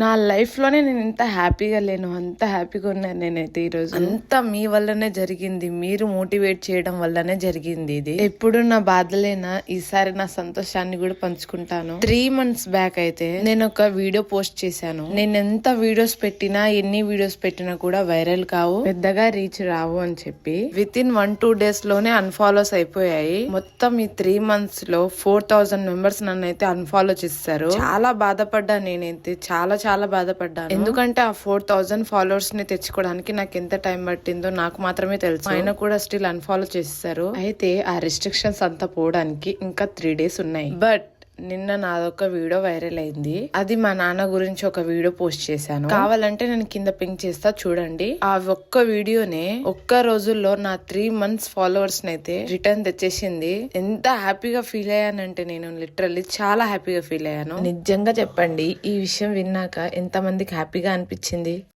నా లైఫ్ లోనే నేను ఇంత హ్యాపీగా లేను, అంత హ్యాపీగా ఉన్నాను నేనైతే ఈరోజు. అంతా మీ వల్లనే జరిగింది, మీరు మోటివేట్ చేయడం వల్లనే జరిగింది. ఇది ఎప్పుడు నా బాధలేనా, ఈసారి నా సంతోషాన్ని కూడా పంచుకుంటాను. 3 months బ్యాక్ అయితే నేను ఒక వీడియో పోస్ట్ చేశాను. నేను ఎంత వీడియోస్ పెట్టినా, ఎన్ని వీడియోస్ పెట్టినా కూడా వైరల్ కావు, పెద్దగా రీచ్ రావు అని చెప్పి విత్ ఇన్ 1-2 days లోనే అన్ఫాలోస్ అయిపోయాయి. మొత్తం ఈ 3 months లో 4000 మెంబర్స్ నన్ను అయితే అన్ఫాలో చేస్తారు. చాలా బాధపడ్డా నేనైతే, చాలా బాధపడ్డాను. ఎందుకంటే ఆ 4000 ఫాలోవర్స్ ని తెచ్చుకోవడానికి నాకు ఎంత టైం పట్టిందో నాకు మాత్రమే తెలుసు. ఆయన కూడా స్టిల్ అన్ఫాలో చేస్తారు. అయితే ఆ రెస్ట్రిక్షన్స్ అంతా పోవడానికి ఇంకా 3 days ఉన్నాయి. బట్ నిన్న నాదొక వీడియో వైరల్ అయింది. అది మా నాన్న గురించి ఒక వీడియో పోస్ట్ చేశాను. కావాలంటే నేను కింద పింక్ చేస్తా, చూడండి. ఆ ఒక్క వీడియోనే ఒక్క రోజుల్లో నా 3 months ఫాలోవర్స్ నైతే రిటర్న్ తెచ్చేసింది. ఎంత హ్యాపీగా ఫీల్ అయ్యానంటే నేను లిటరల్లీ చాలా హ్యాపీగా ఫీల్ అయ్యాను. నిజంగా చెప్పండి, ఈ విషయం విన్నాక ఎంత మందికి హ్యాపీగా అనిపించింది?